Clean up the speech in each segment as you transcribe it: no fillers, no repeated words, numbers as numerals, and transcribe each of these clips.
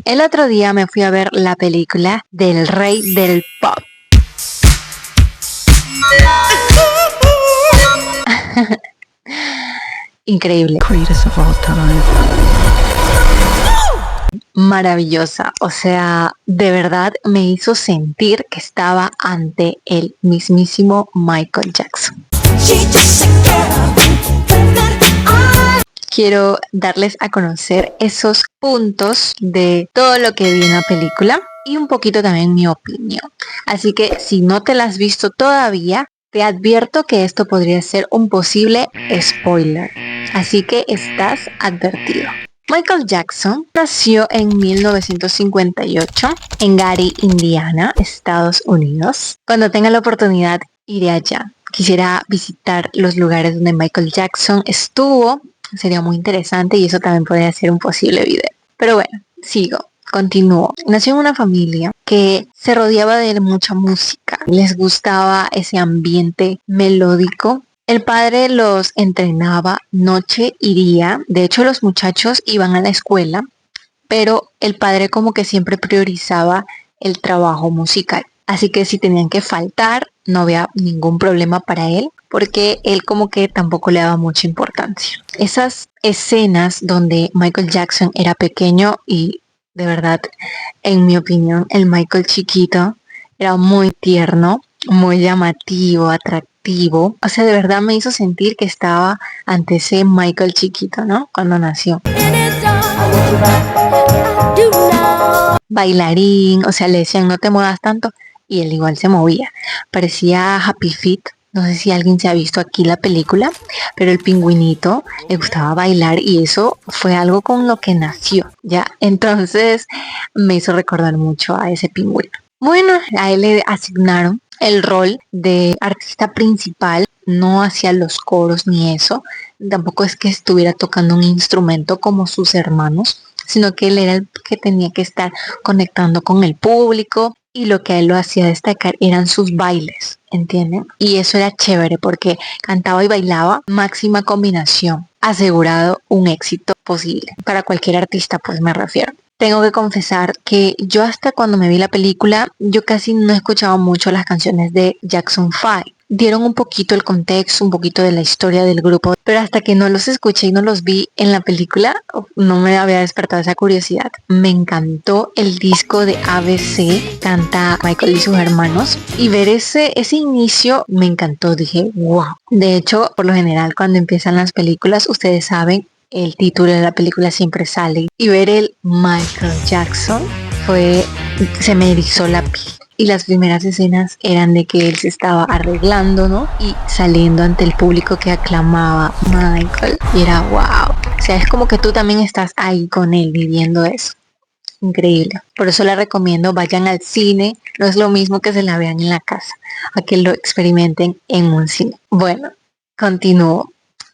El otro día me fui a ver la película del Rey del Pop. Increíble. Greatest of all time. Maravillosa, o sea, de verdad me hizo sentir que estaba ante el mismísimo Michael Jackson. Quiero darles a conocer esos puntos de todo lo que vi en la película y un poquito también mi opinión. Así que si no te la has visto todavía, te advierto que esto podría ser un posible spoiler. Así que estás advertido. Michael Jackson nació en 1958 en Gary, Indiana, Estados Unidos. Cuando tenga la oportunidad, iré allá. Quisiera visitar los lugares donde Michael Jackson estuvo. Sería muy interesante y eso también podría ser un posible video. Pero bueno, continúo. Nació en una familia que se rodeaba de mucha música. Les gustaba ese ambiente melódico. El padre los entrenaba noche y día. De hecho, los muchachos iban a la escuela, pero el padre como que siempre priorizaba el trabajo musical. Así que si tenían que faltar, no había ningún problema para él, porque él como que tampoco le daba mucha importancia. Esas escenas donde Michael Jackson era pequeño y de verdad, en mi opinión, el Michael chiquito era muy tierno, muy llamativo, atractivo. O sea, de verdad me hizo sentir que estaba ante ese Michael chiquito, ¿no? Cuando nació. Bailarín, o sea, le decían no te muevas tanto y él igual se movía. Parecía Happy Feet. No sé si alguien se ha visto aquí la película, pero el pingüinito le gustaba bailar y eso fue algo con lo que nació, ¿ya? Entonces me hizo recordar mucho a ese pingüino. Bueno, a él le asignaron el rol de artista principal, no hacía los coros ni eso, tampoco es que estuviera tocando un instrumento como sus hermanos, sino que él era el que tenía que estar conectando con el público y lo que a él lo hacía destacar eran sus bailes, ¿entienden? Y eso era chévere porque cantaba y bailaba, máxima combinación, asegurado un éxito posible para cualquier artista, pues me refiero. Tengo que confesar que yo hasta cuando me vi la película, yo casi no escuchaba mucho las canciones de Jackson 5. Dieron un poquito el contexto, un poquito de la historia del grupo, pero hasta que no los escuché y no los vi en la película, no me había despertado esa curiosidad. Me encantó el disco de ABC, canta Michael y sus hermanos, y ver ese inicio me encantó, dije, wow. De hecho, por lo general, cuando empiezan las películas, ustedes saben, el título de la película siempre sale, y ver el Michael Jackson se me erizó la piel. Y las primeras escenas eran de que él se estaba arreglando, ¿no? Y saliendo ante el público que aclamaba Michael. Y era wow. O sea, es como que tú también estás ahí con él viviendo eso. Increíble. Por eso les recomiendo, vayan al cine. No es lo mismo que se la vean en la casa. A que lo experimenten en un cine. Bueno, continúo.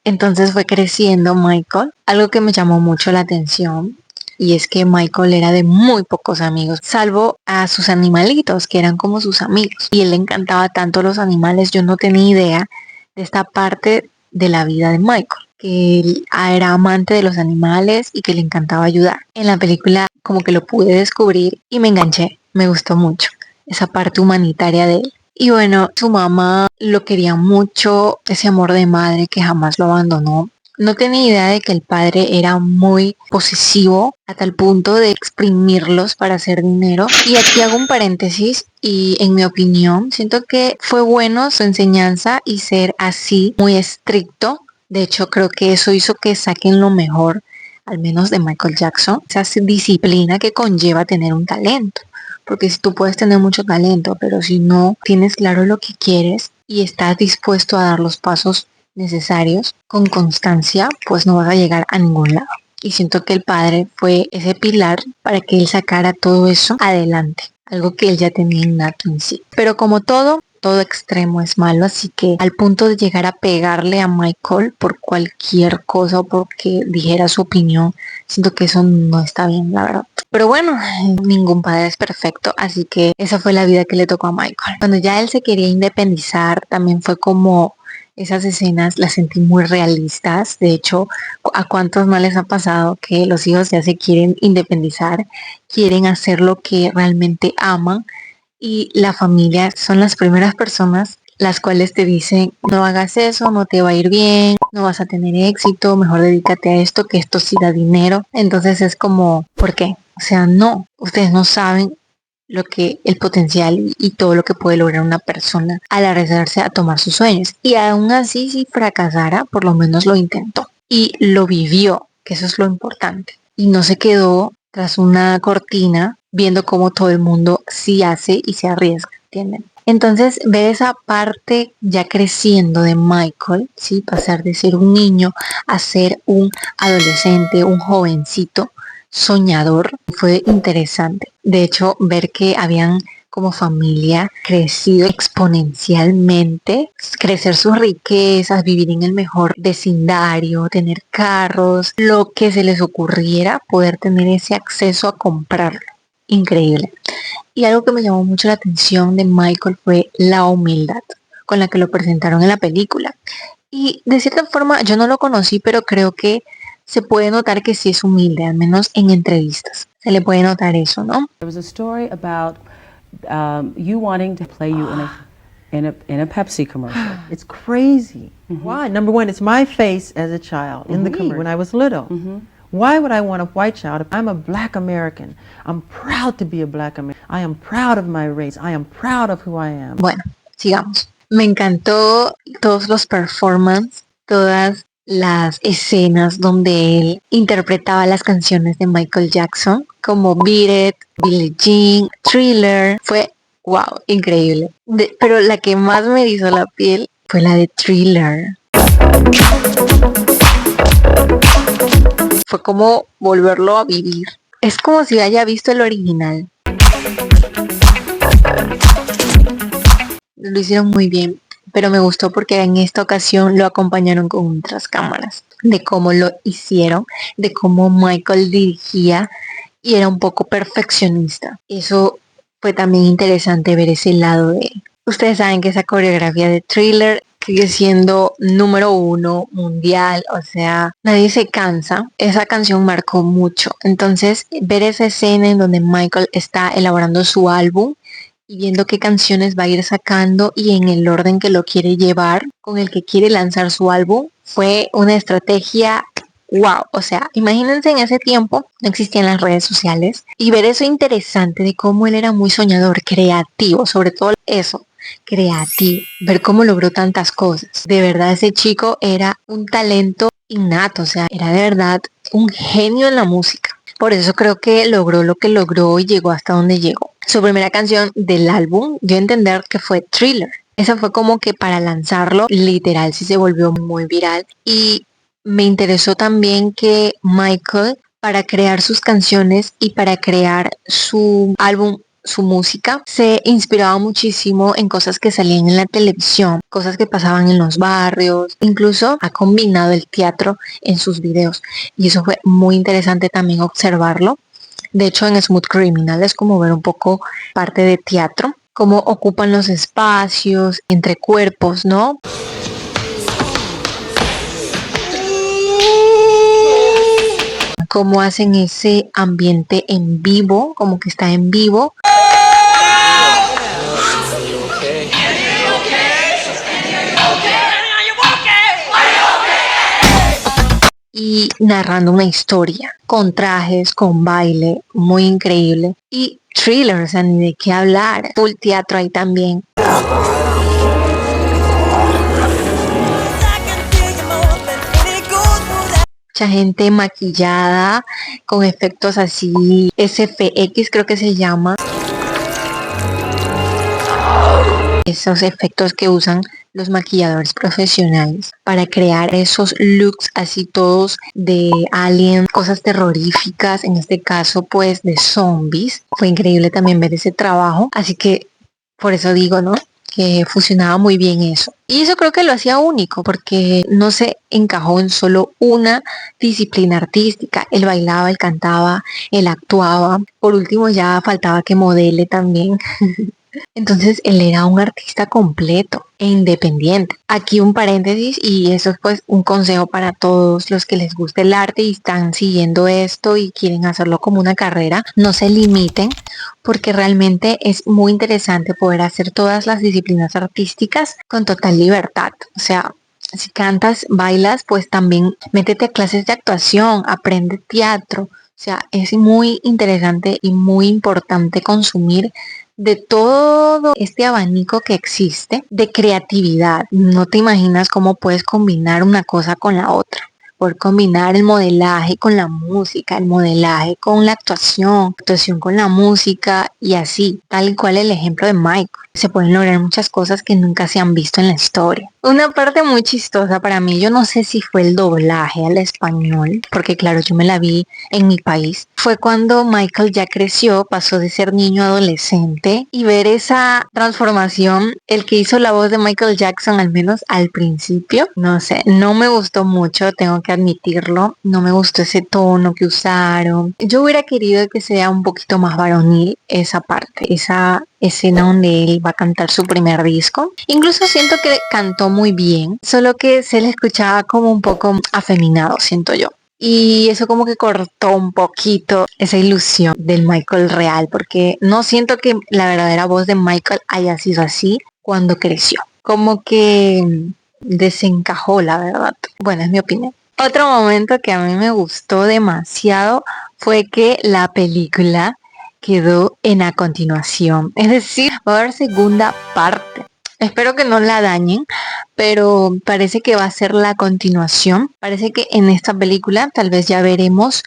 Entonces fue creciendo Michael. Algo que me llamó mucho la atención. Y es que Michael era de muy pocos amigos, salvo a sus animalitos, que eran como sus amigos. Y él le encantaba tanto los animales, yo no tenía idea de esta parte de la vida de Michael, que él era amante de los animales y que le encantaba ayudar. En la película como que lo pude descubrir y me enganché, me gustó mucho esa parte humanitaria de él. Y bueno, su mamá lo quería mucho, ese amor de madre que jamás lo abandonó. No tenía idea de que el padre era muy posesivo a tal punto de exprimirlos para hacer dinero. Y aquí hago un paréntesis y en mi opinión siento que fue bueno su enseñanza y ser así muy estricto. De hecho creo que eso hizo que saquen lo mejor, al menos de Michael Jackson. Esa disciplina que conlleva tener un talento. Porque si tú puedes tener mucho talento, pero si no tienes claro lo que quieres y estás dispuesto a dar los pasos necesarios con constancia, pues no vas a llegar a ningún lado. Y siento que el padre fue ese pilar para que él sacara todo eso adelante, algo que él ya tenía innato en sí. Pero como todo extremo es malo, así que al punto de llegar a pegarle a Michael por cualquier cosa o porque dijera su opinión, siento que eso no está bien, la verdad. Pero bueno, ningún padre es perfecto, así que esa fue la vida que le tocó a Michael. Cuando ya él se quería independizar, también fue como Esas escenas las sentí muy realistas. De hecho, ¿a cuántos no les ha pasado que los hijos ya se quieren independizar, quieren hacer lo que realmente aman y la familia son las primeras personas las cuales te dicen no hagas eso, no te va a ir bien, no vas a tener éxito, mejor dedícate a esto, que esto sí da dinero? Entonces es como, ¿por qué? O sea, no, ustedes no saben lo que el potencial y todo lo que puede lograr una persona al arriesgarse a tomar sus sueños. Y aún así, si fracasara, por lo menos lo intentó y lo vivió, que eso es lo importante. Y no se quedó tras una cortina viendo cómo todo el mundo sí hace y se arriesga, ¿entienden? Entonces, ver esa parte ya creciendo de Michael, ¿sí? Pasar de ser un niño a ser un adolescente, un jovencito soñador, fue interesante. De hecho, ver que habían como familia crecido exponencialmente, crecer sus riquezas, vivir en el mejor vecindario, tener carros, lo que se les ocurriera, poder tener ese acceso a comprarlo. Increíble. Y algo que me llamó mucho la atención de Michael fue la humildad con la que lo presentaron en la película. Y de cierta forma yo no lo conocí, pero creo que se puede notar que sí es humilde, al menos en entrevistas. Se le puede notar eso, ¿no? There was a story about you wanting to play you in a Pepsi commercial. It's crazy. Why? Number one, it's my face as a child in the commercial when I was little. Why would I want a white child? I'm a black American. I'm proud to be a black American. I am proud of my race. I am proud of who I am. Bueno, sigamos. Me encantó todos los performances, todas las escenas donde él interpretaba las canciones de Michael Jackson, como Beat It, Billie Jean, Thriller. Fue, wow, increíble. Pero la que más me hizo la piel fue la de Thriller. Fue como volverlo a vivir. Es como si haya visto el original. Lo hicieron muy bien, pero me gustó porque en esta ocasión lo acompañaron con otras cámaras, de cómo lo hicieron, de cómo Michael dirigía y era un poco perfeccionista. Eso fue también interesante ver ese lado de él. Ustedes saben que esa coreografía de Thriller sigue siendo número 1 mundial, o sea, nadie se cansa. Esa canción marcó mucho. Entonces, ver esa escena en donde Michael está elaborando su álbum y viendo qué canciones va a ir sacando y en el orden que lo quiere llevar, con el que quiere lanzar su álbum, fue una estrategia wow. O sea, imagínense, en ese tiempo no existían las redes sociales y ver eso interesante de cómo él era muy soñador, creativo, sobre todo eso, creativo, ver cómo logró tantas cosas. De verdad, ese chico era un talento innato, o sea, era de verdad un genio en la música. Por eso creo que logró lo que logró y llegó hasta donde llegó. Su primera canción del álbum, dio a entender que fue Thriller. Esa fue como que para lanzarlo, literal, sí se volvió muy viral. Y me interesó también que Michael, para crear sus canciones y para crear su álbum, su música, se inspiraba muchísimo en cosas que salían en la televisión, cosas que pasaban en los barrios, incluso ha combinado el teatro en sus videos y eso fue muy interesante también observarlo. De hecho, en Smooth Criminal es como ver un poco parte de teatro, cómo ocupan los espacios entre cuerpos, ¿no? Cómo hacen ese ambiente en vivo, como que está en vivo. Y narrando una historia, con trajes, con baile, muy increíble. Y Thriller, o sea, ni de qué hablar. Full teatro ahí también. Mucha gente maquillada, con efectos así, SFX creo que se llama. Esos efectos que usan los maquilladores profesionales para crear esos looks así todos de alien, cosas terroríficas, en este caso pues de zombies. Fue increíble también ver ese trabajo, así que por eso digo, ¿no?, que fusionaba muy bien eso. Y eso creo que lo hacía único porque no se encajó en solo una disciplina artística. Él bailaba, él cantaba, él actuaba. Por último ya faltaba que modele también. Entonces él era un artista completo e independiente. Aquí un paréntesis y eso es pues un consejo para todos los que les gusta el arte y están siguiendo esto y quieren hacerlo como una carrera. No se limiten porque realmente es muy interesante poder hacer todas las disciplinas artísticas con total libertad. O sea, si cantas, bailas, pues también métete a clases de actuación, aprende teatro. O sea, es muy interesante y muy importante consumir de todo este abanico que existe de creatividad. No te imaginas cómo puedes combinar una cosa con la otra. Poder combinar el modelaje con la música, el modelaje con la actuación con la música y así, tal cual el ejemplo de Michael. Se pueden lograr muchas cosas que nunca se han visto en la historia. Una parte muy chistosa para mí, yo no sé si fue el doblaje al español, porque claro, yo me la vi en mi país, fue cuando Michael ya creció, pasó de ser niño a adolescente y ver esa transformación, el que hizo la voz de Michael Jackson, al menos al principio, no sé, no me gustó mucho, tengo que admitirlo, no me gustó ese tono que usaron. Yo hubiera querido que sea un poquito más varonil esa parte, esa escena donde él va a cantar su primer disco. Incluso siento que cantó muy bien, solo que se le escuchaba como un poco afeminado, siento yo. Y eso como que cortó un poquito esa ilusión del Michael real, porque no siento que la verdadera voz de Michael haya sido así cuando creció. Como que desencajó, la verdad. Bueno, es mi opinión. Otro momento que a mí me gustó demasiado fue que la película quedó en a continuación. Es decir, va a haber segunda parte. Espero que no la dañen, pero parece que va a ser la continuación. Parece que en esta película tal vez ya veremos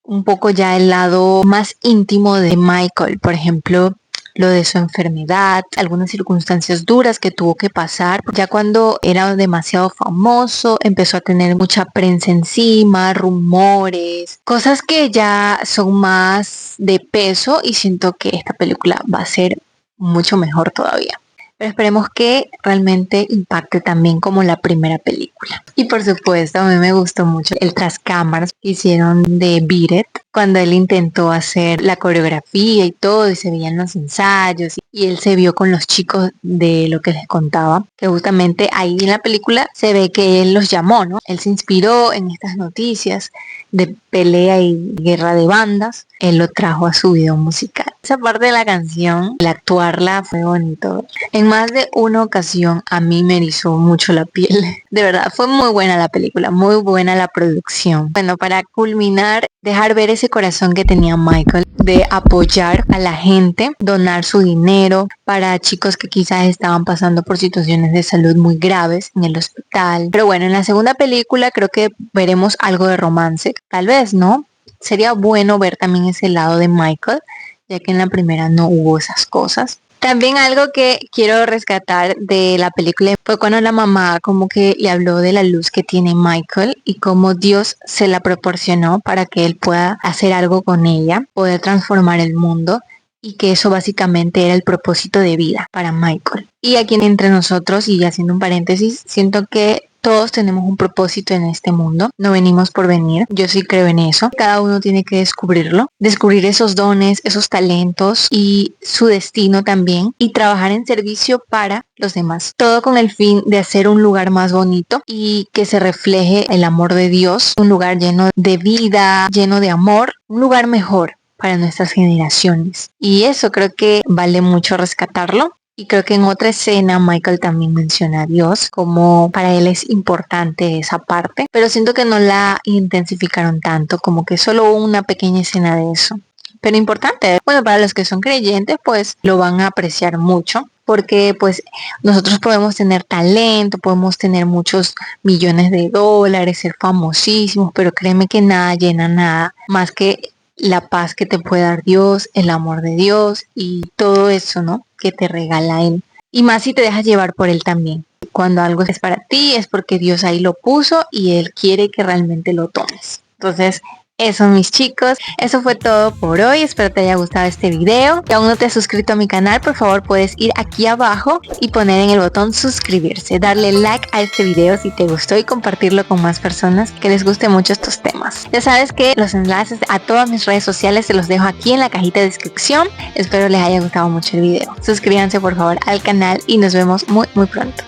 un poco ya el lado más íntimo de Michael. Por ejemplo, lo de su enfermedad, algunas circunstancias duras que tuvo que pasar. Ya cuando era demasiado famoso, empezó a tener mucha prensa encima, rumores, cosas que ya son más de peso y siento que esta película va a ser mucho mejor todavía. Pero esperemos que realmente impacte también como la primera película. Y por supuesto, a mí me gustó mucho el tras cámaras que hicieron de Beat It, cuando él intentó hacer la coreografía y todo, y se veían los ensayos, y él se vio con los chicos de lo que les contaba, que justamente ahí en la película se ve que él los llamó, ¿no? Él se inspiró en estas noticias de pelea y guerra de bandas, él lo trajo a su video musical. Esa parte de la canción, el actuarla fue bonito. En más de una ocasión a mí me erizó mucho la piel. De verdad, fue muy buena la película, muy buena la producción. Bueno, para culminar, dejar ver ese corazón que tenía Michael de apoyar a la gente, donar su dinero para chicos que quizás estaban pasando por situaciones de salud muy graves en el hospital. Pero bueno, en la segunda película creo que veremos algo de romance. Tal vez, ¿no? Sería bueno ver también ese lado de Michael, ya que en la primera no hubo esas cosas. También algo que quiero rescatar de la película fue cuando la mamá como que le habló de la luz que tiene Michael y cómo Dios se la proporcionó para que él pueda hacer algo con ella, poder transformar el mundo y que eso básicamente era el propósito de vida para Michael. Y aquí entre nosotros, y haciendo un paréntesis, siento que todos tenemos un propósito en este mundo, no venimos por venir, yo sí creo en eso, cada uno tiene que descubrirlo, descubrir esos dones, esos talentos y su destino también y trabajar en servicio para los demás, todo con el fin de hacer un lugar más bonito y que se refleje el amor de Dios, un lugar lleno de vida, lleno de amor, un lugar mejor para nuestras generaciones y eso creo que vale mucho rescatarlo. Y creo que en otra escena Michael también menciona a Dios, como para él es importante esa parte, pero siento que no la intensificaron tanto, como que solo hubo una pequeña escena de eso. Pero importante, bueno, para los que son creyentes, pues lo van a apreciar mucho, porque pues nosotros podemos tener talento, podemos tener muchos millones de dólares, ser famosísimos, pero créeme que nada llena nada más que la paz que te puede dar Dios, el amor de Dios y todo eso, ¿no? Que te regala Él. Y más si te dejas llevar por Él también. Cuando algo es para ti es porque Dios ahí lo puso y Él quiere que realmente lo tomes. Entonces, Eso, mis chicos, eso fue todo por hoy. Espero te haya gustado este video. Si aún no te has suscrito a mi canal, por favor puedes ir aquí abajo y poner en el botón suscribirse, darle like a este video si te gustó y compartirlo con más personas que les guste mucho estos temas. Ya sabes que los enlaces a todas mis redes sociales te los dejo aquí en la cajita de descripción. Espero les haya gustado mucho el video. Suscríbanse por favor al canal y nos vemos muy pronto.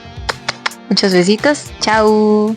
Muchos besitos. Chao.